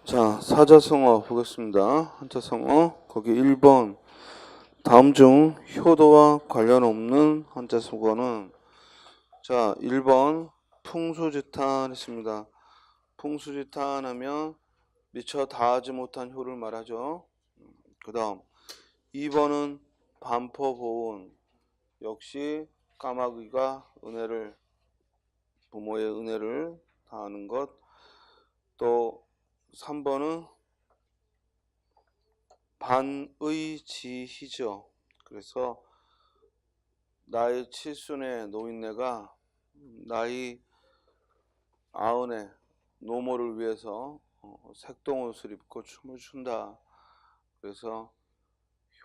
자, 사자성어 보겠습니다. 한자성어 거기 1번 다음 중 효도와 관련 없는 한자성어는 자 1번 풍수지탄 했습니다. 풍수지탄 하면 미처 다하지 못한 효를 말하죠. 그 다음 2번은 반포보은 역시 까마귀가 은혜를 부모의 은혜를 다하는 것. 또 3번은 반의지희죠. 그래서 나이 칠순의 노인네가 나이 아흔의 노모를 위해서 색동옷을 입고 춤을 춘다. 그래서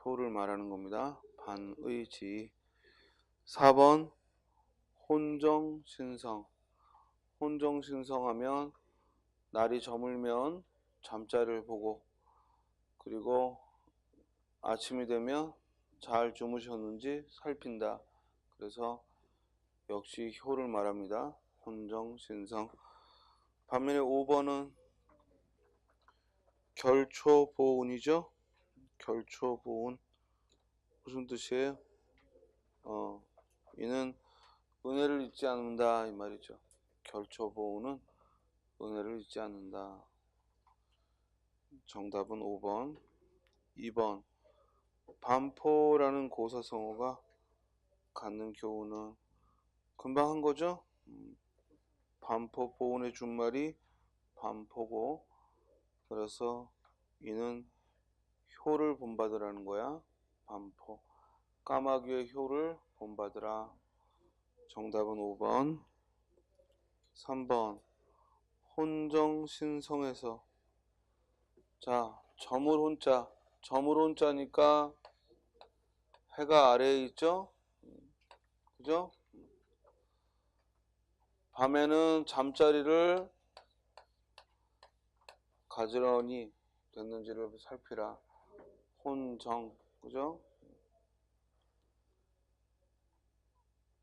효를 말하는 겁니다. 반의지. 4번 혼정신성. 혼정신성하면 날이 저물면 잠자리를 보고 그리고 아침이 되면 잘 주무셨는지 살핀다. 그래서 역시 효를 말합니다. 혼정신성. 반면에 5번은 결초보운이죠. 결초보운 무슨 뜻이에요? 이는 은혜를 잊지 않는다 이 말이죠. 결초보운은 은혜를 잊지 않는다. 정답은 5번. 2번 반포라는 고사성어가 갖는 교훈은 금방 한 거죠. 반포 보온의 준말이 반포고 그래서 이는 효를 본받으라는 거야. 반포 까마귀의 효를 본받으라. 정답은 5번. 3번 혼정신성에서 자 저물 혼자 저물 혼자니까 해가 아래에 있죠. 그죠? 밤에는 잠자리를 가지런히 됐는지를 살피라. 혼정 그죠?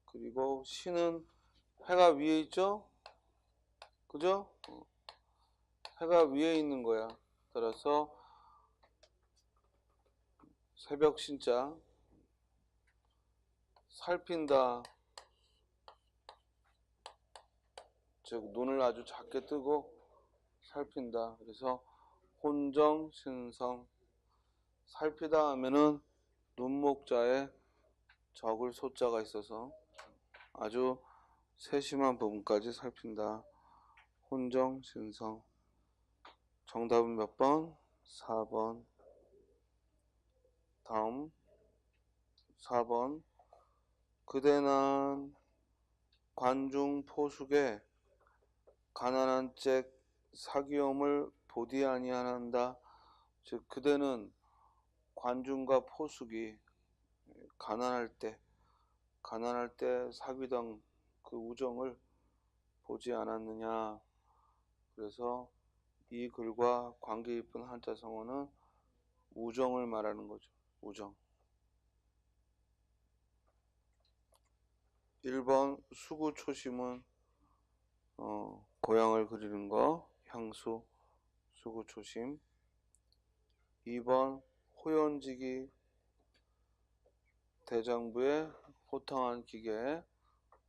그리고 신은 해가 위에 있죠? 그죠? 해가 위에 있는 거야. 따라서 새벽 신자 살핀다. 즉 눈을 아주 작게 뜨고 살핀다. 그래서 혼정신성 살피다 하면은 눈목자에 적을 소자가 있어서 아주 세심한 부분까지 살핀다. 혼정신성. 정답은 몇 번? 4번. 다음 4번 그대난 관중 포숙에 가난한 잭 사귀움을 보디 아니한다. 즉 그대는 관중과 포숙이 가난할 때 사귀던 그 우정을 보지 않았느냐. 그래서 이 글과 관계 깊은 한자성어는 우정을 말하는 거죠. 우정. 1번 수구초심은 고향을 그리는 거 향수 수구초심. 2번 호연지기 대장부의 호탕한 기계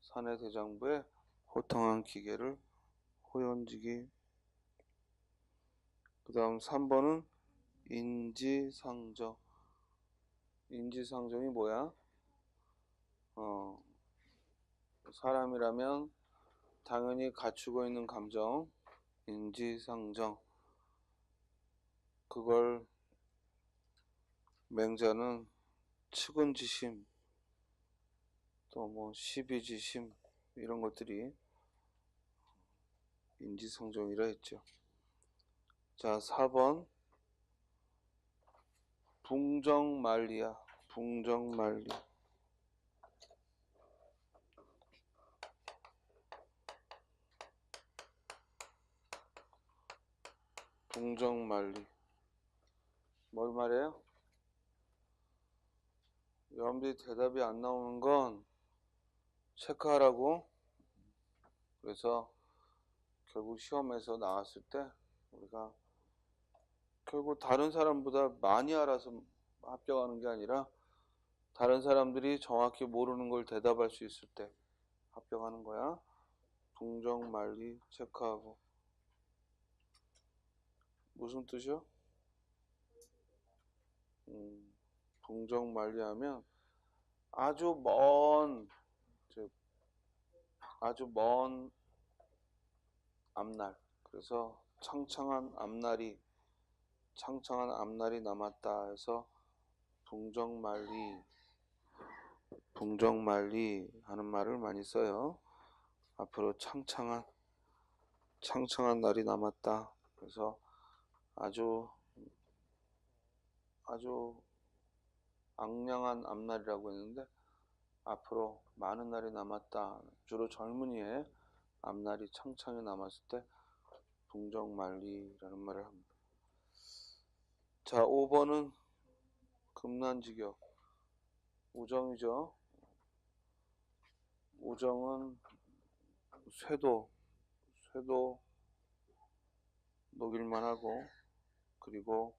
사내 대장부의 호탕한 기계를 호연지기. 그 다음 3번은 인지상정. 인지상정이 뭐야? 사람이라면 당연히 갖추고 있는 감정 인지상정. 그걸 맹자는 측은지심 또 뭐 시비지심 이런 것들이 인지상정이라 했죠. 자 4번 붕정만리야. 붕정만리. 붕정만리 뭘 말해요? 여러분들이 대답이 안 나오는 건 체크하라고. 그래서 결국 시험에서 나왔을 때 우리가 결국 다른 사람보다 많이 알아서 합격하는 게 아니라 다른 사람들이 정확히 모르는 걸 대답할 수 있을 때 합격하는 거야. 동정말리 체크하고. 무슨 뜻이요? 동정말리하면 아주 먼 앞날. 그래서 창창한 앞날이 남았다 해서 동정말리 하는 말을 많이 써요. 앞으로 창창한 날이 남았다. 그래서 아주 앙량한 앞날이라고 했는데 앞으로 많은 날이 남았다. 주로 젊은이의 앞날이 창창히 남았을 때 동정말리라는 말을 합니다. 자, 5번은 금난지격. 우정이죠. 우정은 쇠도 녹일만 하고, 그리고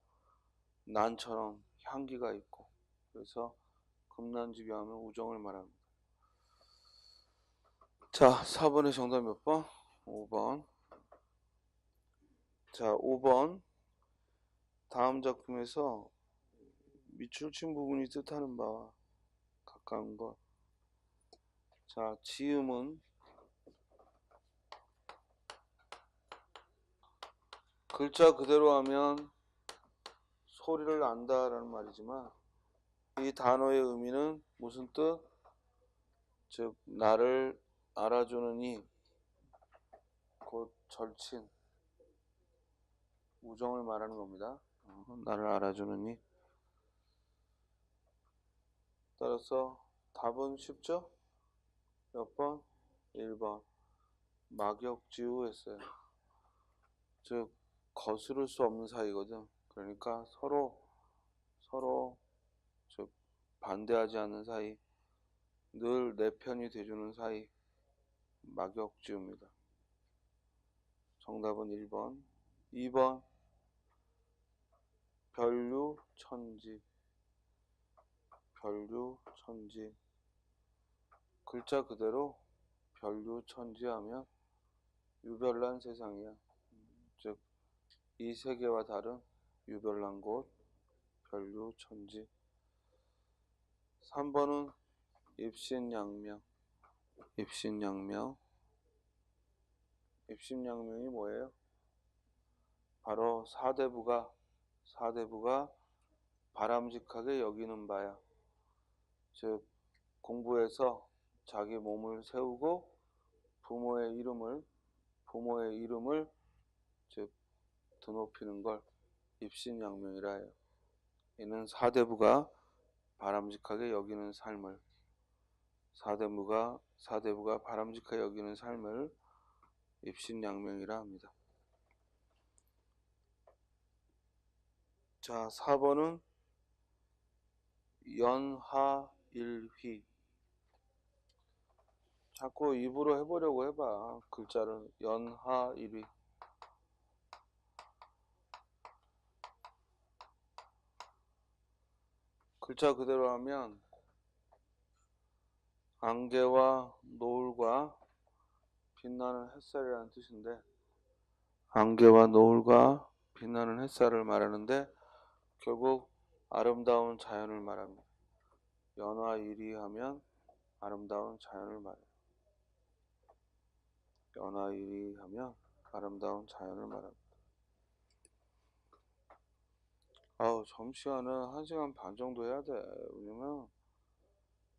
난처럼 향기가 있고, 그래서 금난지교하면 우정을 말합니다. 자, 4번의 정답 몇 번? 5번. 자, 5번. 다음 작품에서 밑줄 친 부분이 뜻하는 바와 가까운 것. 자, 지음은 글자 그대로 하면 소리를 난다라는 말이지만 이 단어의 의미는 무슨 뜻? 즉 나를 알아주는 이 곧 절친 우정을 말하는 겁니다. 나를 알아주는 이. 따라서 답은 쉽죠? 몇 번? 1번. 막역지우 했어요. 즉 거스를 수 없는 사이거든. 그러니까 서로 즉 반대하지 않는 사이, 늘 내 편이 돼주는 사이, 막역지우입니다. 정답은 1번. 2번. 별류천지. 글자 그대로 별류천지 하면 유별난 세상이야. 즉 이 세계와 다른 유별난 곳, 별류천지. 3번은 입신양명. 입신양명이 뭐예요? 바로 사대부가 바람직하게 여기는 바야. 즉 공부해서 자기 몸을 세우고 부모의 이름을 즉 드높이는 걸 입신양명이라 해요. 이는 사대부가 바람직하게 여기는 삶을, 사대부가 바람직하게 여기는 삶을 입신양명이라 합니다. 자, 4번은 연하일휘. 자꾸 입으로 해보려고 해봐. 글자를. 연하일휘. 글자 그대로 하면 안개와 노을과 빛나는 햇살이라는 뜻인데, 안개와 노을과 빛나는 햇살을 말하는데 결국 아름다운 자연을 말합니다. 연화일이 하면 아름다운 자연을 말해요. 연화일이 하면 아름다운 자연을 말합니다. 점심시간은 1시간 반 정도 해야 돼. 왜냐면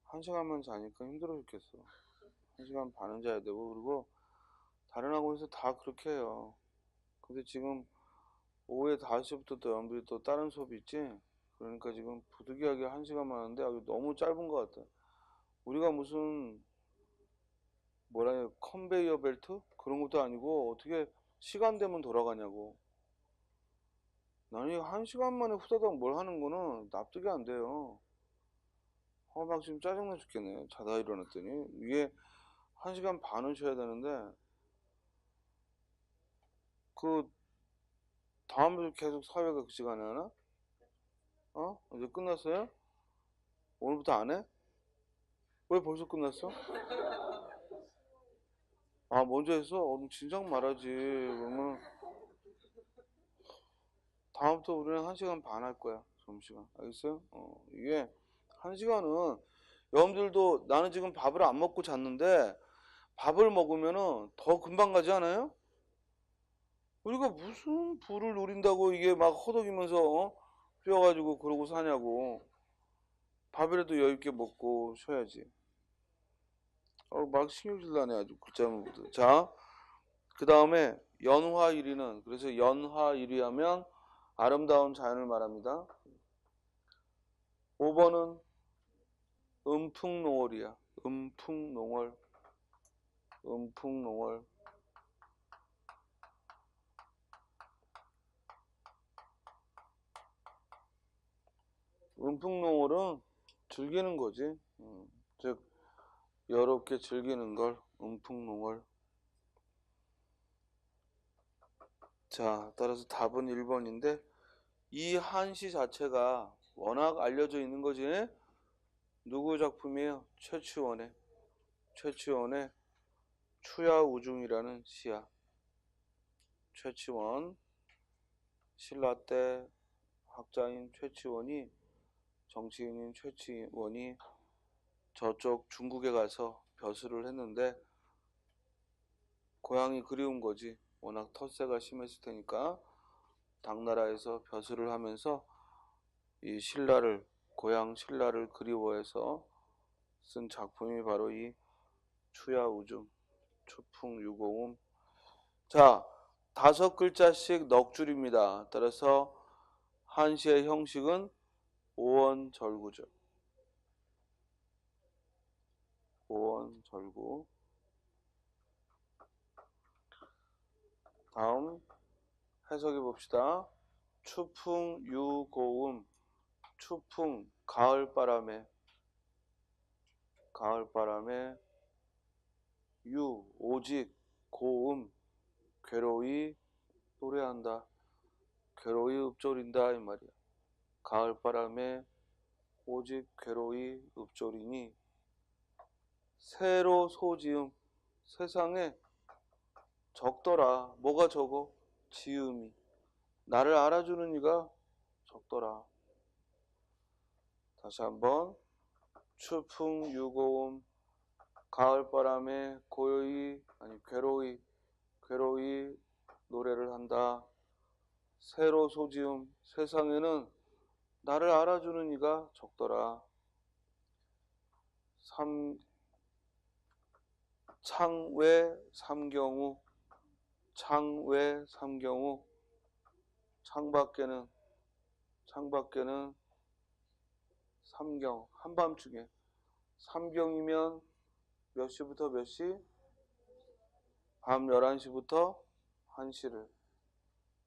1시간만 자니까 힘들어 죽겠어. 1시간 반은 자야 되고, 그리고 다른 학원에서 다 그렇게 해요. 근데 지금 오후에 5시부터 또 여러분들이 또 다른 수업이 있지? 그러니까 지금 부득이하게 1시간만 하는데 너무 짧은 것 같아. 우리가 무슨 뭐라 해요, 컨베이어 벨트? 그런 것도 아니고 어떻게 시간 되면 돌아가냐고. 나는 1시간 만에 후다닥 뭘 하는 거는 납득이 안 돼요. 막 지금 짜증나 죽겠네. 자다 일어났더니 이게 1시간 반은 쉬어야 되는데 그 다음에도 계속 사회가 그 시간에 하나? 이제 끝났어요? 오늘부터 안 해? 왜 벌써 끝났어? 먼저 했어? 그럼 진작 말하지. 그러면 다음부터 우리는 1시간 반 할 거야. 점심시간. 알겠어요? 이게 1시간은 여러분들도 나는 지금 밥을 안 먹고 잤는데 밥을 먹으면은 더 금방 가지 않아요? 우리가 무슨 부를 누린다고 이게 막 허덕이면서 뛰어가지고 그러고 사냐고. 밥이라도 여유있게 먹고 쉬어야지. 막 신경질 나네 아주 글자문부터. 자, 그 다음에 연화일위는, 그래서 연화일위 하면 아름다운 자연을 말합니다. 5번은 음풍농월이야. 음풍농월. 음풍농월. 음풍농월은 즐기는 거지. 즉 여롭게 즐기는 걸 음풍농월. 자, 따라서 답은 1번인데 이 한시 자체가 워낙 알려져 있는 거지. 누구 작품이에요? 최치원의 추야우중이라는 시야. 최치원, 신라 때 학자인 최치원이, 정치인인 최치원이 저쪽 중국에 가서 벼슬을 했는데 고향이 그리운 거지. 워낙 텃세가 심했을 테니까 당나라에서 벼슬을 하면서 이 신라를, 고향 신라를 그리워해서 쓴 작품이 바로 이 추야우중, 추풍유고음. 자, 5글자씩 넉줄입니다. 따라서 한시의 형식은 오원절구죠. 오원절구. 다음 해석해 봅시다. 추풍유고음. 추풍, 가을바람에. 유, 오직. 고음, 괴로이 노래한다. 괴로이 읊조린다 이 말이야. 가을바람에 오직 괴로이 읊조리니. 새로 소지음. 세상에 적더라. 뭐가 적어? 지음이. 나를 알아주는 이가 적더라. 다시 한번. 추풍유고음. 가을바람에 괴로이 노래를 한다. 새로 소지음. 세상에는 나를 알아주는 이가 적더라. 창외 삼경우. 창밖에는 삼경, 한밤중에. 삼경이면 몇 시부터 몇 시? 밤 11시부터 1시를.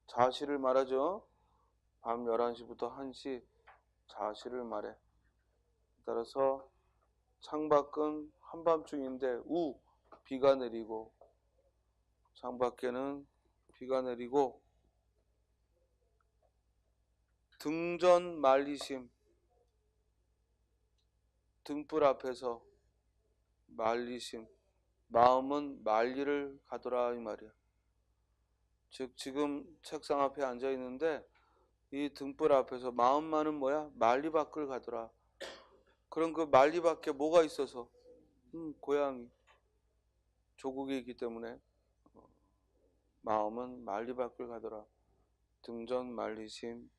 자시를 말하죠. 밤 11시부터 1시 자시를 말해. 따라서 창밖은 한밤중인데 비가 내리고, 창밖에는 비가 내리고. 등전 말리심. 등불 앞에서 말리심. 마음은 말리를 가더라 이 말이야. 즉 지금 책상 앞에 앉아 있는데 이 등불 앞에서 마음만은 뭐야? 만리 밖을 가더라. 그럼 그 만리 밖에 뭐가 있어서? 고향이, 조국이 있기 때문에 마음은 만리 밖을 가더라. 등전 말리심.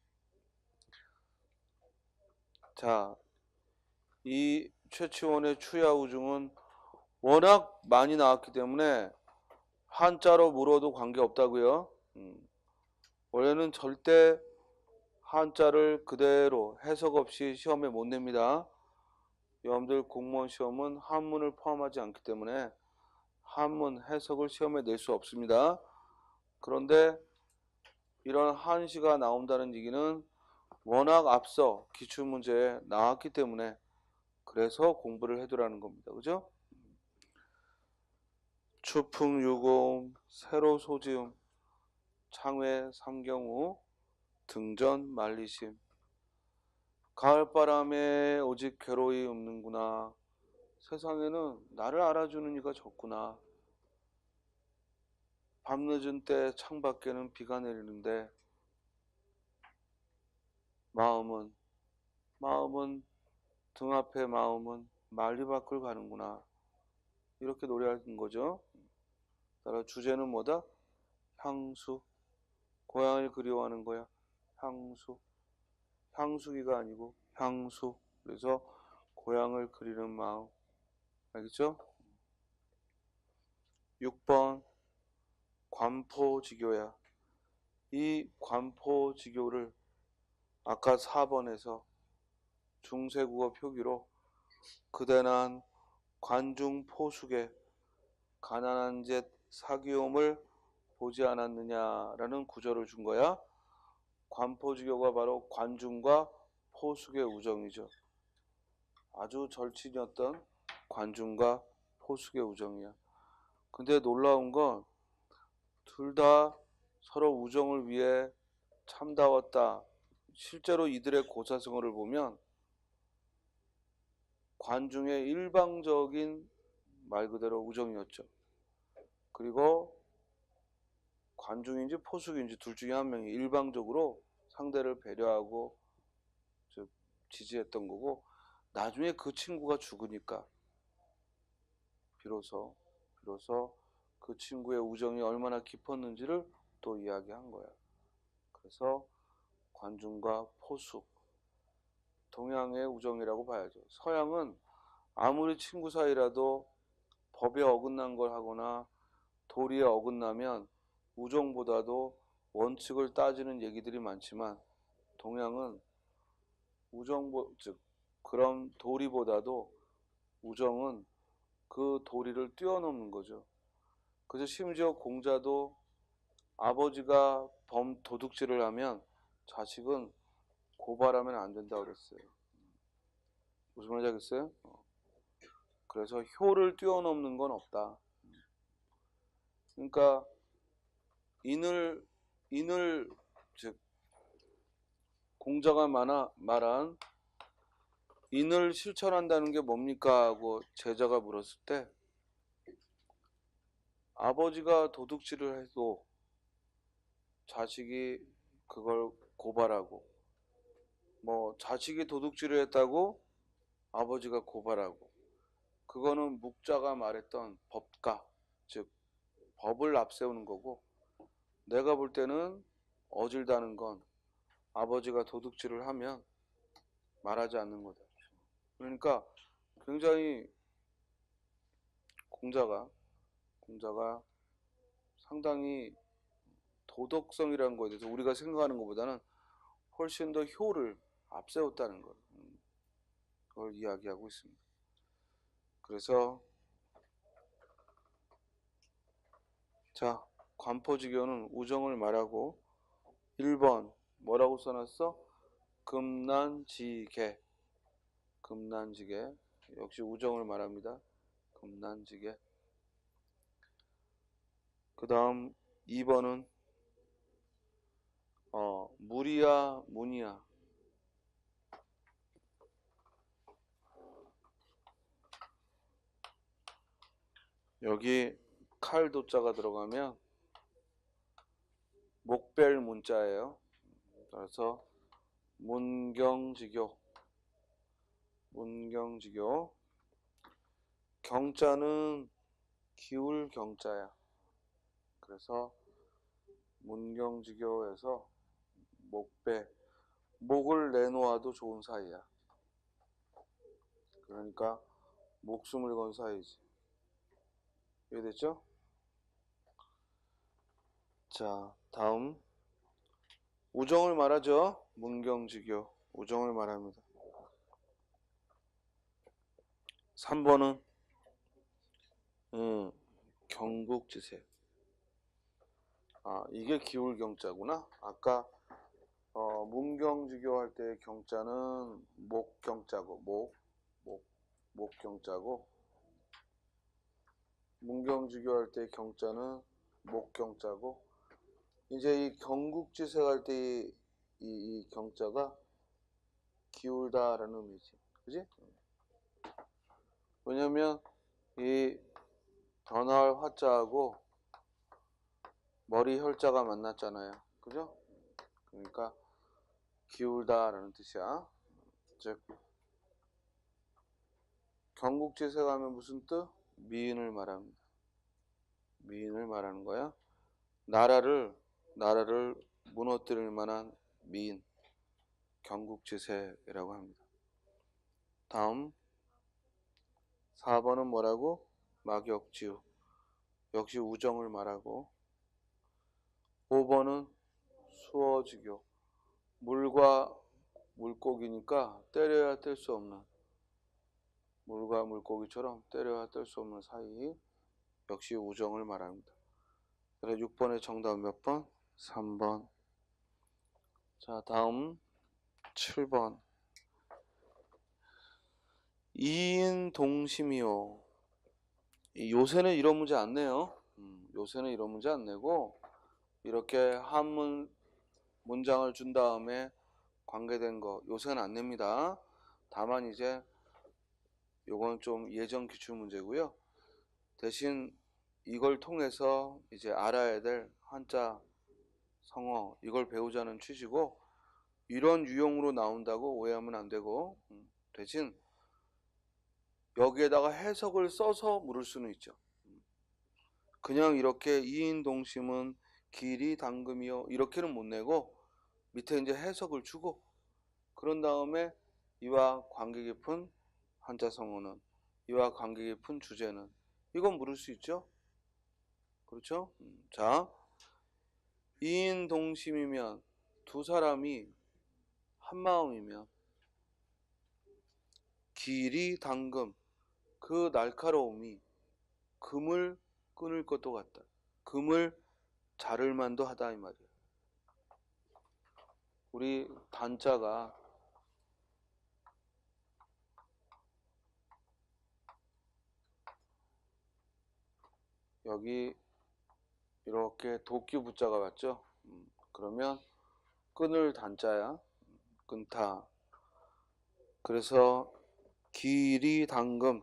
자, 이 최치원의 추야우중은 워낙 많이 나왔기 때문에 한자로 물어도 관계없다고요. 원래는 절대 한자를 그대로 해석 없이 시험에 못 냅니다. 여러분들 공무원 시험은 한문을 포함하지 않기 때문에 한문 해석을 시험에 낼 수 없습니다. 그런데 이런 한시가 나온다는 얘기는 워낙 앞서 기출문제에 나왔기 때문에 그래서 공부를 해두라는 겁니다. 그죠? 추풍유고음, 새로 소지음. 창외 삼경우 등전 말리심. 가을바람에 오직 괴로이 없는구나. 세상에는 나를 알아주는 이가 적구나. 밤늦은 때 창밖에는 비가 내리는데 마음은 등 앞에 마음은 만리밖을 가는구나. 이렇게 노래하는 거죠. 따라 주제는 뭐다? 향수. 고향을 그리워하는 거야. 향수. 향수기가 아니고 향수. 그래서 고향을 그리는 마음. 알겠죠? 6번 관포지교야. 이 관포지교를 아까 4번에서 중세국어 표기로 그대난 관중포숙에 가난한 젯 사귀옴을 보지 않았느냐라는 구절을 준 거야. 관포지교가 바로 관중과 포숙의 우정이죠. 아주 절친이었던 관중과 포숙의 우정이야. 근데 놀라운 건 둘 다 서로 우정을 위해 참다웠다. 실제로 이들의 고사성어를 보면 관중의 일방적인 말 그대로 우정이었죠. 그리고 관중인지 포숙인지 둘 중에 한 명이 일방적으로 상대를 배려하고 지지했던 거고, 나중에 그 친구가 죽으니까 비로소 그 친구의 우정이 얼마나 깊었는지를 또 이야기한 거야. 그래서 관중과 포숙, 동양의 우정이라고 봐야죠. 서양은 아무리 친구 사이라도 법에 어긋난 걸 하거나 도리에 어긋나면 우정보다도 원칙을 따지는 얘기들이 많지만, 동양은 즉 그런 도리보다도 우정은 그 도리를 뛰어넘는 거죠. 그래서 심지어 공자도 아버지가 도둑질을 하면 자식은 고발하면 안 된다고 그랬어요. 무슨 말인지 알겠어요? 그래서 효를 뛰어넘는 건 없다. 그러니까 인을 즉 공자가 말한 인을 실천한다는 게 뭡니까? 하고 제자가 물었을 때 아버지가 도둑질을 해도 자식이 그걸 고발하고, 자식이 도둑질을 했다고 아버지가 고발하고, 그거는 묵자가 말했던 법가, 즉 법을 앞세우는 거고, 내가 볼 때는 어질다는 건 아버지가 도둑질을 하면 말하지 않는 거다. 그러니까 굉장히 공자가 상당히 도덕성이라는 거에 대해서 우리가 생각하는 것보다는 훨씬 더 효를 앞세웠다는 걸, 그걸 이야기하고 있습니다. 그래서 자, 관포지교는 우정을 말하고, 1번 뭐라고 써놨어? 금난지계. 역시 우정을 말합니다. 금난지계. 그 다음 2번은 무리야 문이야. 여기 칼도자가 들어가면 목벨 문자예요. 그래서 문경지교. 경자는 기울 경자야. 그래서 문경지교에서 목을 내놓아도 좋은 사이야. 그러니까 목숨을 건 사이지. 이해됐죠? 자, 다음 우정을 말하죠. 문경지교 우정을 말합니다. 3번은 경국지세. 이게 기울경자구나. 아까 문경지교 할 때 경자는 목경자고 목경자고, 문경지교 할 때 경자는 목경자고, 이제 이 경국지세 갈 때 이 경자가 기울다라는 의미지. 그지? 왜냐면 이 변화할 화자하고 머리 혈자가 만났잖아요. 그죠? 그러니까 기울다라는 뜻이야. 즉 경국지세 가면 무슨 뜻? 미인을 말합니다. 미인을 말하는 거야. 나라를 무너뜨릴 만한 미인, 경국지세라고 합니다. 다음 4번은 뭐라고? 막역지우, 역시 우정을 말하고. 5번은 수어지교, 물과 물고기니까 때려야 뗄 수 없는, 물과 물고기처럼 때려야 뗄 수 없는 사이, 역시 우정을 말합니다. 그래서 6번의 정답은 몇 번? 3번. 자, 다음 7번. 이인동심이요. 요새는 이런 문제 안 내요. 요새는 이런 문제 안 내고 이렇게 한문 문장을 준 다음에 관계된 거 요새는 안 냅니다. 다만 이제 요건 좀 예전 기출 문제고요. 대신 이걸 통해서 이제 알아야 될 한자, 성어 이걸 배우자는 취지고, 이런 유형으로 나온다고 오해하면 안 되고, 대신 여기에다가 해석을 써서 물을 수는 있죠. 그냥 이렇게 이인동심은 길이 당금이요 이렇게는 못 내고 밑에 이제 해석을 주고, 그런 다음에 이와 관계 깊은 한자 성어는, 이와 관계 깊은 주제는, 이건 물을 수 있죠. 그렇죠? 자, 이인동심이면 두 사람이 한 마음이면, 길이 당금, 그 날카로움이 금을 끊을 것도 같다. 금을 자를 만도 하다 이 말이야. 우리 단자가 여기 이렇게 도끼 부자가 왔죠. 그러면 끊을 단자야. 끊다. 그래서 길이 당금,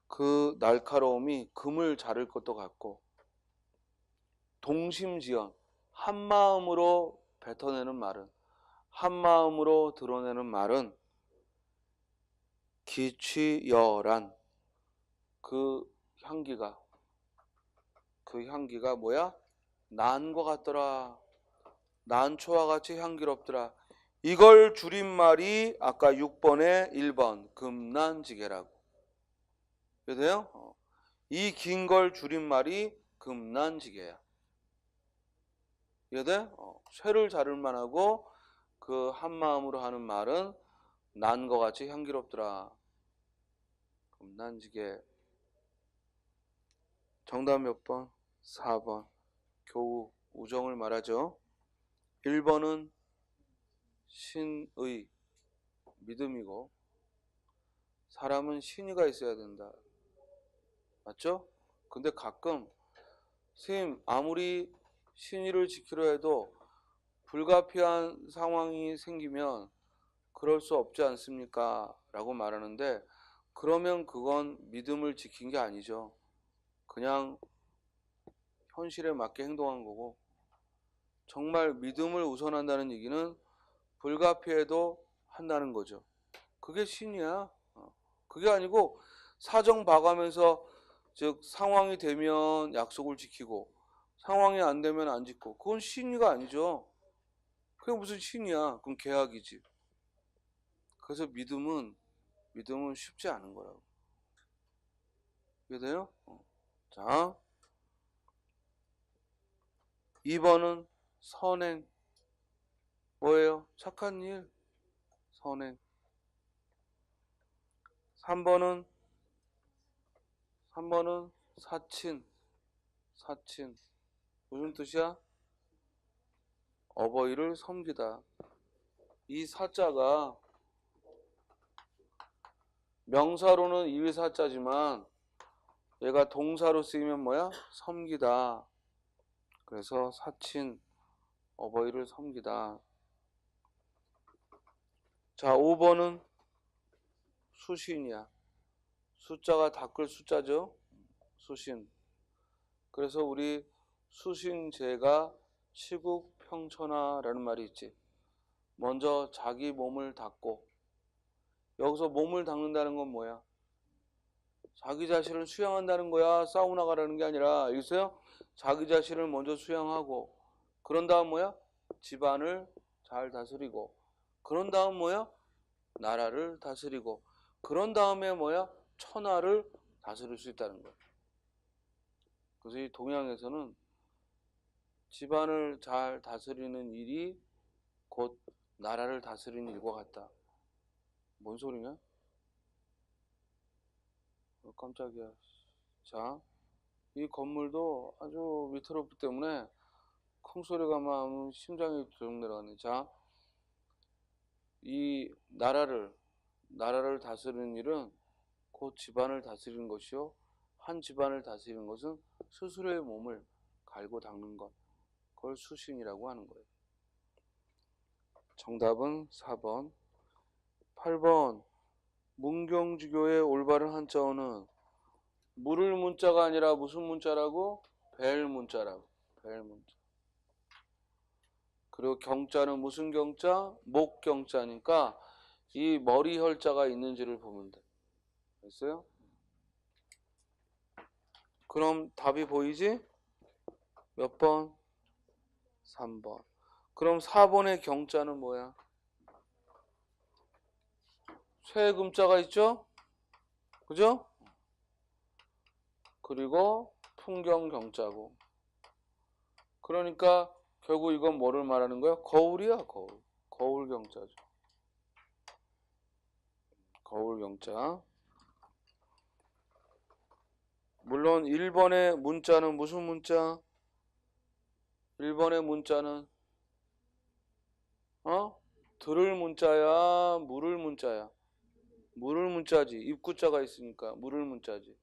그 날카로움이 금을 자를 것도 같고, 동심지연, 한마음으로 뱉어내는 말은, 한마음으로 드러내는 말은 기취여란, 그 향기가 뭐야? 난과 같더라. 난초와 같이 향기롭더라. 이걸 줄임말이 아까 6번에 1번 금난지게라고. 이해돼요? 이 긴 걸 줄임말이 금난지게야. 이해돼? 쇠를 자를 만하고 그 한마음으로 하는 말은 난과 같이 향기롭더라. 금난지게. 정답 몇 번? 4번. 교우, 우정을 말하죠. 1번은 신의, 믿음이고, 사람은 신의가 있어야 된다. 맞죠? 근데 가끔 선생님 아무리 신의를 지키려 해도 불가피한 상황이 생기면 그럴 수 없지 않습니까? 라고 말하는데, 그러면 그건 믿음을 지킨 게 아니죠. 그냥 현실에 맞게 행동한 거고, 정말 믿음을 우선한다는 얘기는 불가피해도 한다는 거죠. 그게 신이야. 그게 아니고 사정 봐가면서, 즉 상황이 되면 약속을 지키고 상황이 안 되면 안 지키고, 그건 신의가 아니죠. 그게 무슨 신이야. 그건 계약이지. 그래서 믿음은 쉽지 않은 거라고. 이해돼요? 자, 2번은 선행. 뭐예요? 착한 일, 선행. 3번은 사친. 무슨 뜻이야? 어버이를 섬기다. 이 사자가 명사로는 일사자지만 얘가 동사로 쓰이면 뭐야? 섬기다. 그래서 사친 어버이를 섬기다. 자, 5번은 수신이야. 숫자가 닦을 숫자죠. 수신. 그래서 우리 수신제가 시국평천하라는 말이 있지. 먼저 자기 몸을 닦고, 여기서 몸을 닦는다는 건 뭐야? 자기 자신을 수양한다는 거야. 사우나 가라는 게 아니라, 알겠어요? 자기 자신을 먼저 수양하고, 그런 다음 뭐야? 집안을 잘 다스리고, 그런 다음 뭐야? 나라를 다스리고, 그런 다음에 뭐야? 천하를 다스릴 수 있다는 거야. 그래서 이 동양에서는 집안을 잘 다스리는 일이 곧 나라를 다스리는 일과 같다. 뭔 소리냐? 깜짝이야. 자, 이 건물도 아주 위태롭기 때문에 큰 소리가 나면 심장이 좀 내려가네. 자, 이 나라를 다스리는 일은 곧 집안을 다스리는 것이요. 한 집안을 다스리는 것은 스스로의 몸을 갈고 닦는 것. 그걸 수신이라고 하는 거예요. 정답은 4번. 8번. 문경주교의 올바른 한자어는 물을 문자가 아니라 무슨 문자라고? 벨 문자라고. 벨 문자. 그리고 경자는 무슨 경자? 목경자니까 이 머리 혈자가 있는지를 보면 돼. 됐어요? 그럼 답이 보이지? 몇 번? 3번. 그럼 4번의 경자는 뭐야? 쇠금자가 있죠? 그죠? 그리고 풍경경자고. 그러니까 결국 이건 뭐를 말하는 거야? 거울이야, 거울. 거울경자죠. 거울경자. 물론 1번의 문자는 무슨 문자? 1번의 문자는 들을 문자야, 물을 문자야? 물을 문자지. 입구자가 있으니까 물을 문자지.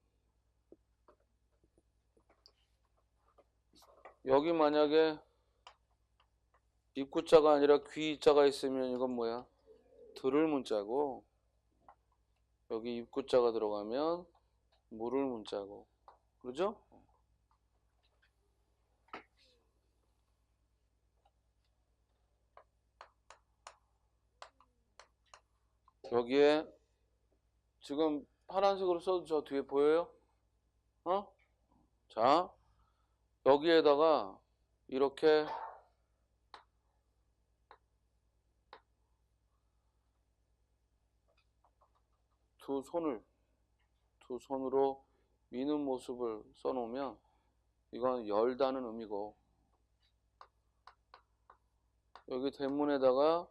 여기 만약에 입구자가 아니라 귀자가 있으면 이건 뭐야? 들을 문자고, 여기 입구자가 들어가면 물을 문자고. 그러죠? 여기에 지금 파란색으로 써도 저 뒤에 보여요? 자, 여기에다가 이렇게 두 손으로 미는 모습을 써놓으면 이건 열다는 의미고, 여기 대문에다가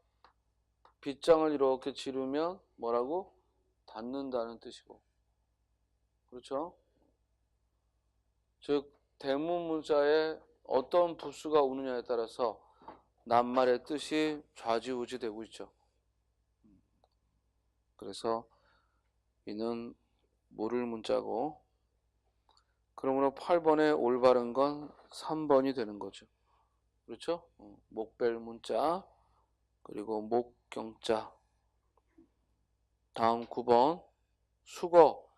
빗장을 이렇게 지르면 뭐라고? 닫는다는 뜻이고. 그렇죠? 즉 대문 문자에 어떤 부수가 오느냐에 따라서 낱말의 뜻이 좌지우지 되고 있죠. 그래서 이는 물을 문자고, 그러므로 8번에 올바른 건 3번이 되는 거죠. 그렇죠? 목벨 문자, 그리고 목경자. 다음 9번. 수거,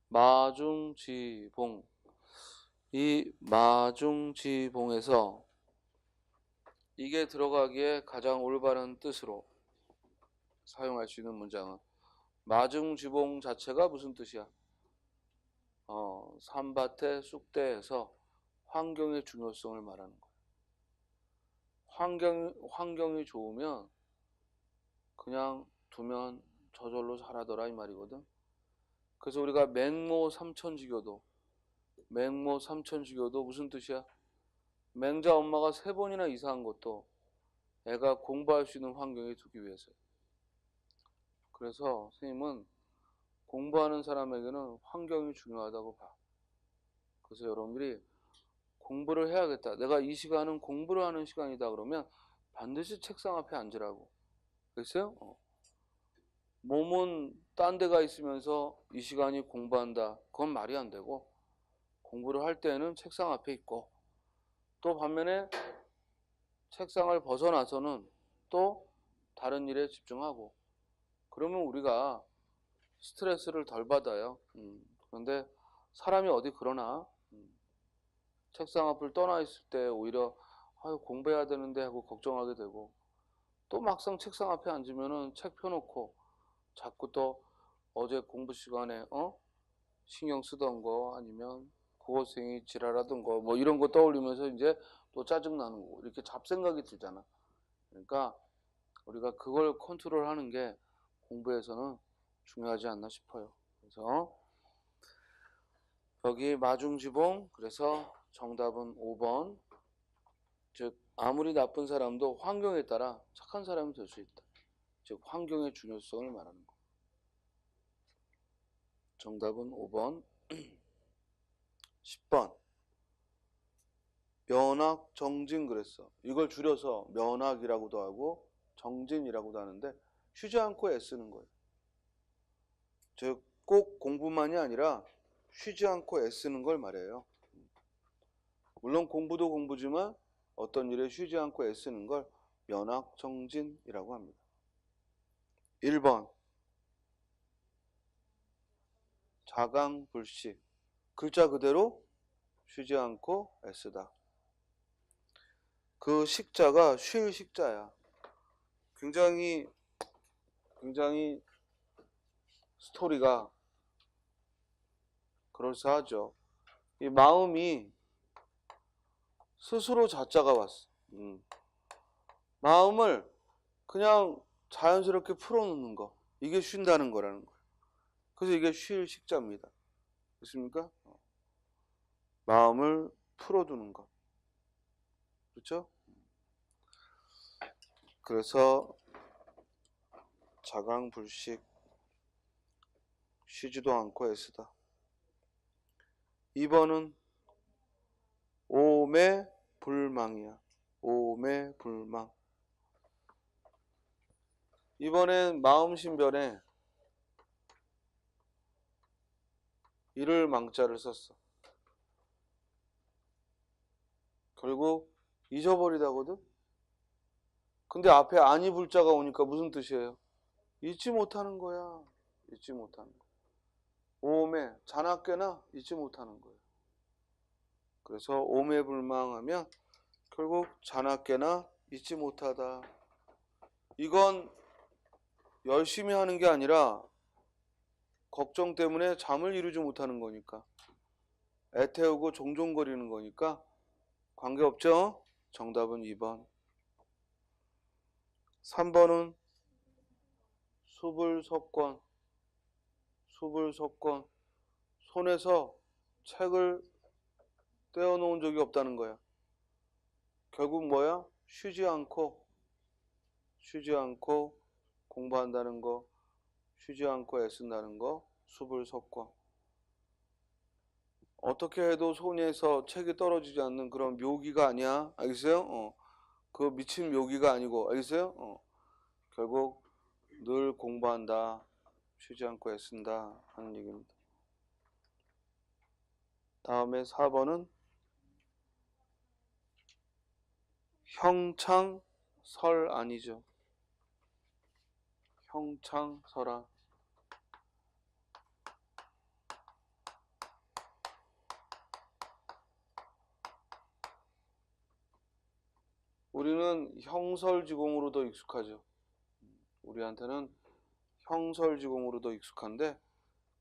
마중지봉. 이 마중지봉에서 이게 들어가기에 가장 올바른 뜻으로 사용할 수 있는 문장은, 마중지봉 자체가 무슨 뜻이야? 산밭의 쑥대에서 환경의 중요성을 말하는 거야. 환경이 좋으면 그냥 두면 저절로 자라더라 이 말이거든. 그래서 우리가 맹모 삼천지교도 무슨 뜻이야? 맹자 엄마가 3번이나 이사한 것도 애가 공부할 수 있는 환경에 두기 위해서요. 그래서 선생님은 공부하는 사람에게는 환경이 중요하다고 봐. 그래서 여러분들이 공부를 해야겠다. 내가 이 시간은 공부를 하는 시간이다 그러면 반드시 책상 앞에 앉으라고. 그랬어요? 몸은 딴 데가 있으면서 이 시간이 공부한다. 그건 말이 안 되고, 공부를 할 때는 책상 앞에 있고, 또 반면에 책상을 벗어나서는 또 다른 일에 집중하고, 그러면 우리가 스트레스를 덜 받아요. 그런데 사람이 어디 그러나 책상 앞을 떠나 있을 때 오히려 아유, 공부해야 되는데 하고 걱정하게 되고, 또 막상 책상 앞에 앉으면은 책 펴놓고 자꾸 또 어제 공부 시간에 신경 쓰던 거 아니면 국어생이 지랄하던 거 뭐 이런 거 떠올리면서 이제 또 짜증나는 거고 이렇게 잡생각이 들잖아. 그러니까 우리가 그걸 컨트롤하는 게 공부에서는 중요하지 않나 싶어요. 그래서 여기 마중지봉, 그래서 정답은 5번. 즉 아무리 나쁜 사람도 환경에 따라 착한 사람이 될 수 있다. 즉 환경의 중요성을 말하는 거. 정답은 5번. 10번. 면학 정진 그랬어. 이걸 줄여서 면학이라고도 하고 정진이라고도 하는데 쉬지 않고 애쓰는 거예요. 즉 꼭 공부만이 아니라 쉬지 않고 애쓰는 걸 말해요. 물론 공부도 공부지만 어떤 일에 쉬지 않고 애쓰는 걸 면학 정진이라고 합니다. 1번. 자강불식. 글자 그대로 쉬지 않고 애쓰다. 그 식자가 쉴 식자야. 굉장히 스토리가 그럴싸하죠. 이 마음이 스스로 자자가 왔어. 마음을 그냥 자연스럽게 풀어놓는 거. 이게 쉰다는 거라는 거예요. 그래서 이게 쉴 식자입니다. 그렇습니까? 마음을 풀어두는 것. 그렇죠? 그래서 자강불식, 쉬지도 않고 애쓰다. 2번은 오매불망이야. 오매불망. 이번엔 마음신변에 이를 망자를 썼어. 결국 잊어버리다거든. 근데 앞에 아니 불자가 오니까 무슨 뜻이에요? 잊지 못하는 거야. 잊지 못하는 거. 오매, 자나깨나 잊지 못하는 거예요. 그래서 오매불망하면 결국 자나깨나 잊지 못하다. 이건 열심히 하는 게 아니라 걱정 때문에 잠을 이루지 못하는 거니까, 애태우고 종종거리는 거니까 관계없죠? 정답은 2번. 3번은 수불석권. 수불석권. 손에서 책을 떼어놓은 적이 없다는 거야. 결국 뭐야? 쉬지 않고 공부한다는 거, 쉬지 않고 애쓴다는 거, 수불석권. 어떻게 해도 손에서 책이 떨어지지 않는 그런 묘기가 아니야. 알겠어요? 그 미친 묘기가 아니고, 알겠어요? 결국 늘 공부한다, 쉬지 않고 애쓴다 하는 얘기입니다. 다음에 4번은 형창설안이죠. 형창설안. 우리는 형설지공으로 더 익숙하죠. 우리한테는 형설지공으로 더 익숙한데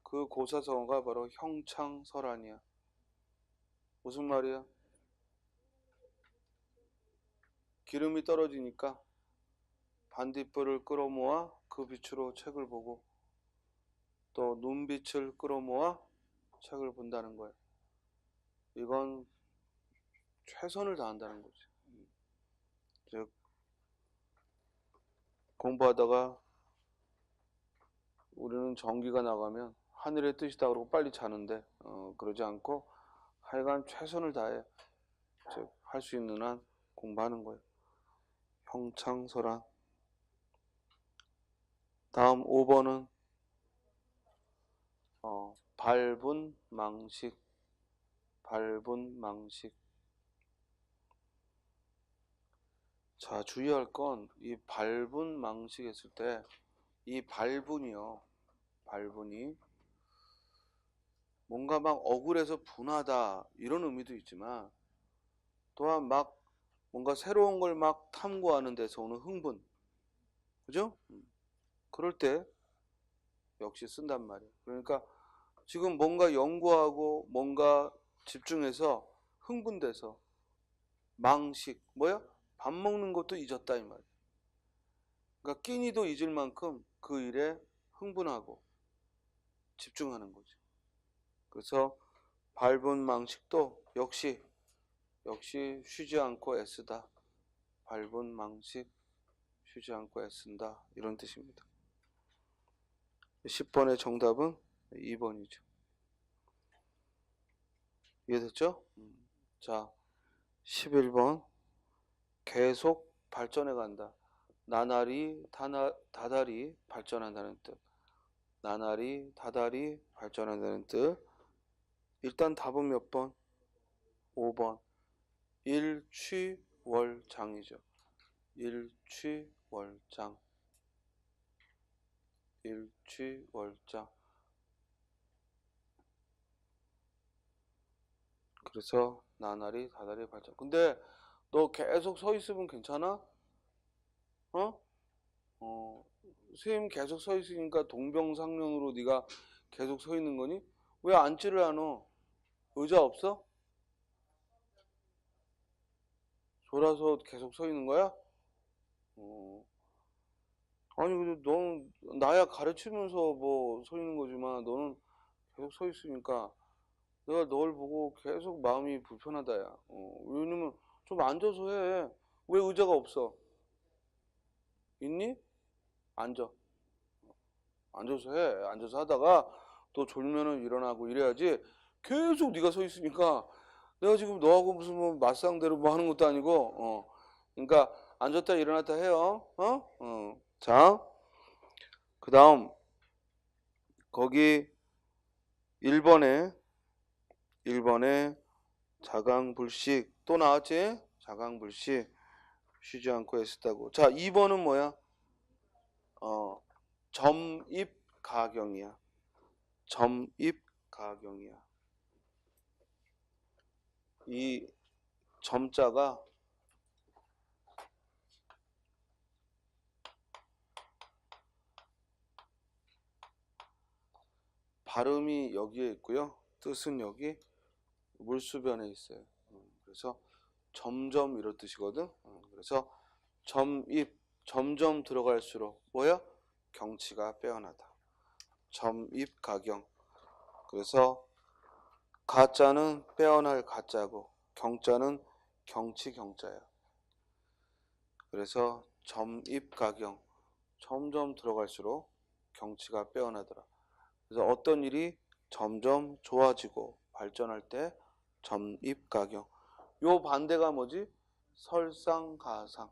그 고사성어가 바로 형창설안이야. 무슨 말이야? 기름이 떨어지니까 반딧불을 끌어모아 그 빛으로 책을 보고 또 눈빛을 끌어모아 책을 본다는 거예요. 이건 최선을 다한다는 거지. 즉 공부하다가 우리는 전기가 나가면 하늘의 뜻이다 그러고 빨리 자는데 그러지 않고 하여간 최선을 다해 즉 할 수 있는 한 공부하는 거예요. 형창설안. 다음 5번은 발분망식. 발분망식. 자, 주의할 건 이 발분 망식 했을 때 이 발분이요. 발분이 뭔가 막 억울해서 분하다 이런 의미도 있지만 또한 막 뭔가 새로운 걸 막 탐구하는 데서 오는 흥분. 그죠? 그럴 때 역시 쓴단 말이에요. 그러니까 지금 뭔가 연구하고 뭔가 집중해서 흥분돼서 망식 뭐야? 밥 먹는 것도 잊었다 이 말이에요. 그러니까 끼니도 잊을 만큼 그 일에 흥분하고 집중하는 거죠. 그래서 발분 망식도 역시 쉬지 않고 애쓰다. 발분 망식 쉬지 않고 애쓴다 이런 뜻입니다. 10번의 정답은 2번이죠. 이해됐죠? 자, 11번 계속 발전해 간다. 나날이 다달이 발전한다는 뜻. 나날이 다달이 발전한다는 뜻. 일단 답은 몇 번? 5번. 일취월장이죠. 일취월장. 일취월장. 그래서 나날이 다달이 발전. 근데 너 계속 서 있으면 괜찮아? 선생님 계속 서 있으니까 동병상련으로 네가 계속 서 있는 거니? 왜 앉지를 않아? 의자 없어? 졸아서 계속 서 있는 거야? 아니 근데 너는 나야 가르치면서 뭐 서 있는 거지만 너는 계속 서 있으니까 내가 널 보고 계속 마음이 불편하다 야. 왜냐면 좀 앉아서 해. 왜 의자가 없어? 있니? 앉아. 앉아서 해. 앉아서 하다가 또 졸면은 일어나고 이래야지. 계속 네가 서 있으니까 내가 지금 너하고 무슨 뭐 맞상대로 뭐 하는 것도 아니고. 그러니까 앉았다 일어났다 해요. 자, 그다음 거기 1번에 자강불식 또 나왔지? 자강불식 쉬지 않고 애쓰다고. 자, 2번은 뭐야? 점입가경이야. 점입가경이야. 이 점자가 발음이 여기에 있고요. 뜻은 여기 물수변에 있어요. 그래서 점점 이런 뜻이거든. 그래서 점입 점점 들어갈수록 뭐야? 경치가 빼어나다. 점입가경. 그래서 가자는 빼어날 가자고 경자는 경치 경자야. 그래서 점입가경 점점 들어갈수록 경치가 빼어나더라. 그래서 어떤 일이 점점 좋아지고 발전할 때 점입가경. 요 반대가 뭐지? 설상가상.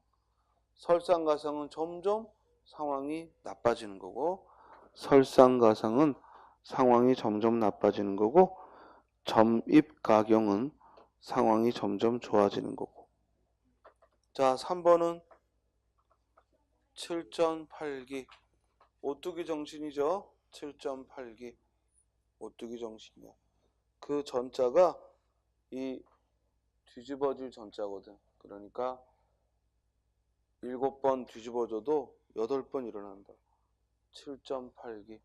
설상가상은 점점 상황이 나빠지는 거고 설상가상은 상황이 점점 나빠지는 거고 점입가경은 상황이 점점 좋아지는 거고. 자, 3번은 7.8기 오뚜기 정신이죠. 7.8기 오뚜기 정신이야. 그 전자가 이 뒤집어질 전자거든. 그러니까 7번 뒤집어져도 8번 일어난다. 7.8기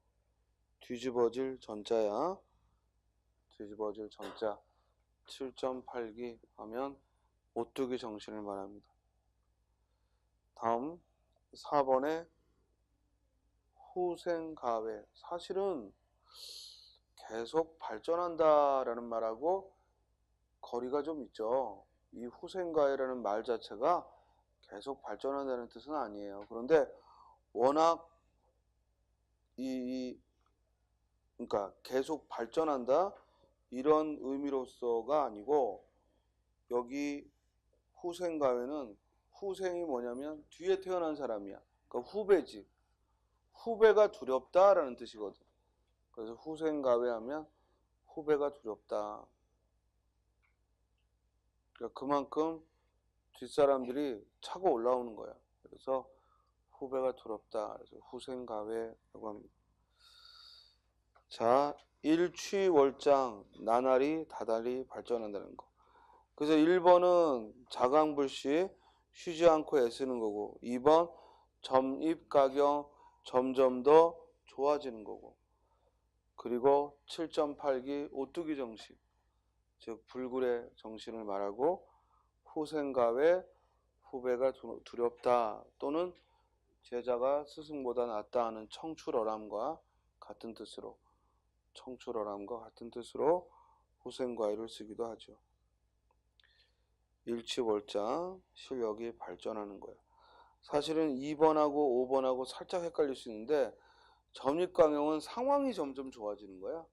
뒤집어질 전자야. 뒤집어질 전자 7.8기 하면 오뚜기 정신을 말합니다. 다음 4번에 후생가외. 사실은 계속 발전한다라는 말하고 거리가 좀 있죠. 이 후생가외라는 말 자체가 계속 발전한다는 뜻은 아니에요. 그런데 워낙 그러니까 계속 발전한다 이런 의미로서가 아니고 여기 후생가외는 후생이 뭐냐면 뒤에 태어난 사람이야. 그러니까 후배지. 후배가 두렵다라는 뜻이거든. 그래서 후생가외하면 후배가 두렵다. 그러니까 그만큼 뒷사람들이 차고 올라오는 거야. 그래서 후배가 두렵다. 그래서 후생가외라고 합니다. 자, 일취월장, 나날이 다달이 발전한다는 거. 그래서 1번은 자강불시, 쉬지 않고 애쓰는 거고, 2번 점입가경, 점점 더 좋아지는 거고, 그리고 7.8기 오뚜기 정신, 즉 불굴의 정신을 말하고, 후생가외, 후배가 두렵다 또는 제자가 스승보다 낫다 하는 청출어람과 같은 뜻으로 후생과외를 쓰기도 하죠. 일취월장, 실력이 발전하는 거예요. 사실은 2번하고 5번하고 살짝 헷갈릴 수 있는데 점입강경은 상황이 점점 좋아지는 거야.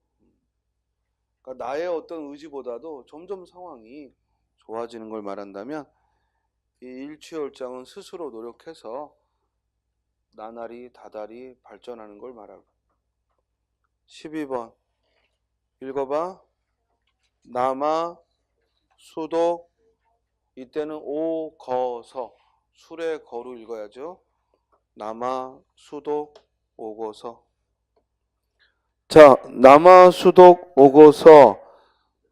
그러니까 나의 어떤 의지보다도 점점 상황이 좋아지는 걸 말한다면 이 일취월장은 스스로 노력해서 나날이 다달이 발전하는 걸 말하고. 12번 읽어봐. 남아 수독, 이때는 오거서, 술의 거로 읽어야죠. 남아 수독 오고서. 자, 남아 수독 오고서,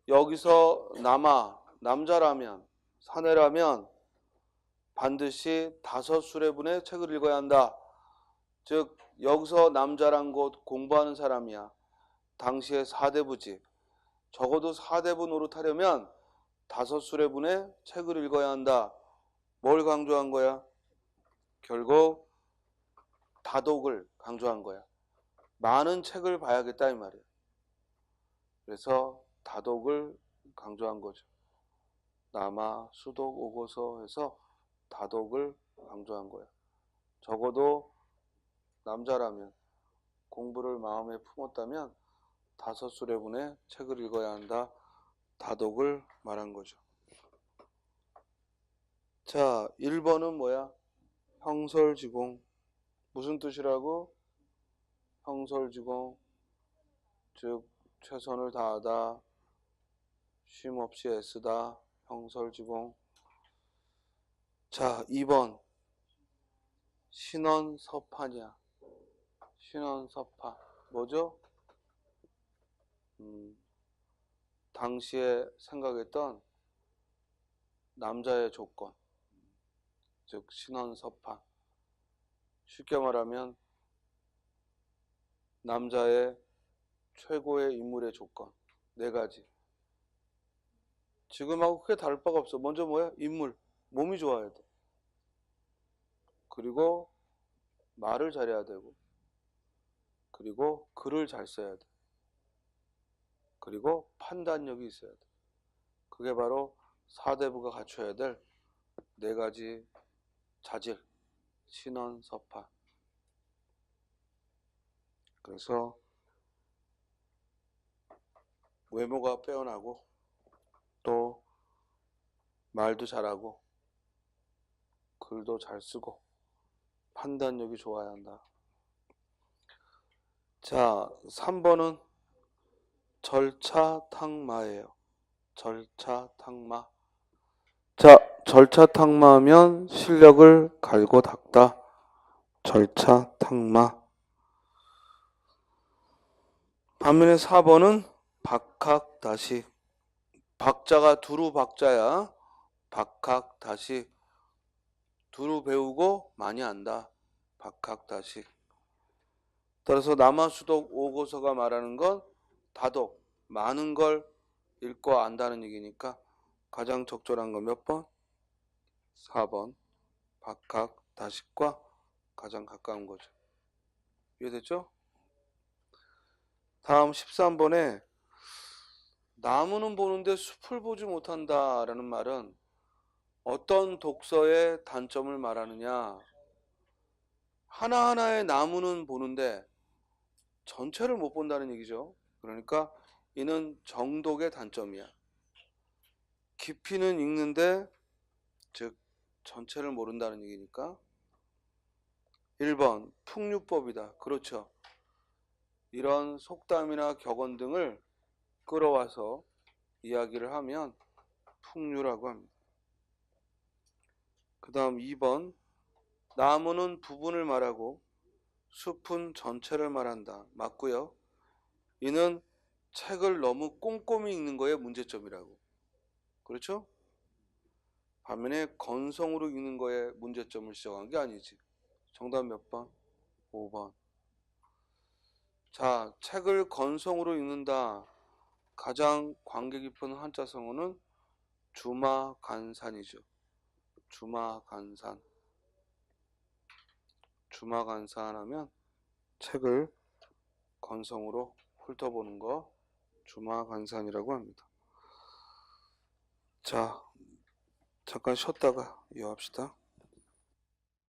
여기서 남아, 남자라면, 사내라면 반드시 5수레분의 책을 읽어야 한다. 즉 여기서 남자란 곧 공부하는 사람이야. 당시에 4대부지. 적어도 4대부 노릇하려면 5수레분의 책을 읽어야 한다. 뭘 강조한 거야? 결국 다독을 강조한 거야. 많은 책을 봐야겠다 이 말이야. 그래서 다독을 강조한 거죠. 남아 수독 오고서 해서 다독을 강조한 거야. 적어도 남자라면, 공부를 마음에 품었다면 5수레분의 책을 읽어야 한다. 다독을 말한 거죠. 자, 1번은 뭐야? 형설지공. 무슨 뜻이라고? 형설지공, 즉 최선을 다하다, 쉼없이 애쓰다, 형설지공. 자, 2번 신원섭파냐. 신원섭파 뭐죠? 당시에 생각했던 남자의 조건, 즉 신원섭파. 쉽게 말하면 남자의 최고의 인물의 조건 4가지. 지금하고 크게 다를 바가 없어. 먼저 뭐야? 인물, 몸이 좋아야 돼. 그리고 말을 잘해야 되고, 그리고 글을 잘 써야 돼. 그리고 판단력이 있어야 돼. 그게 바로 4대부가 갖춰야 될 4가지 자질, 신원섭파. 그래서 외모가 빼어나고 또 말도 잘하고 글도 잘 쓰고 판단력이 좋아야 한다. 자, 3번은 절차탕마예요. 절차탕마. 자, 절차탕마하면 실력을 갈고 닦다. 절차탕마. 반면에 4번은 박학다식. 박자가 두루 박자야. 박학다식. 두루 배우고 많이 안다. 박학다식. 따라서 남아수독 오고서가 말하는 건 다독, 많은 걸 읽고 안다는 얘기니까 가장 적절한 건 몇 번? 4번 박학다식과 가장 가까운 거죠. 이해됐죠? 다음 13번에 나무는 보는데 숲을 보지 못한다라는 말은 어떤 독서의 단점을 말하느냐. 하나하나의 나무는 보는데 전체를 못 본다는 얘기죠. 그러니까 이는 정독의 단점이야. 깊이는 읽는데 즉 전체를 모른다는 얘기니까. 1번 풍류법이다. 그렇죠. 이런 속담이나 격언 등을 끌어와서 이야기를 하면 풍류라고 합니다. 그 다음 2번 나무는 부분을 말하고 숲은 전체를 말한다. 맞고요. 이는 책을 너무 꼼꼼히 읽는 거에 문제점이라고. 그렇죠? 반면에 건성으로 읽는 거에 문제점을 지적한 게 아니지. 정답 몇 번? 5번. 자, 책을 건성으로 읽는다. 가장 관계 깊은 한자성어는 주마간산이죠. 주마간산. 주마간산 하면 책을 건성으로 훑어보는 거 주마간산이라고 합니다. 자, 잠깐 쉬었다가 이어합시다.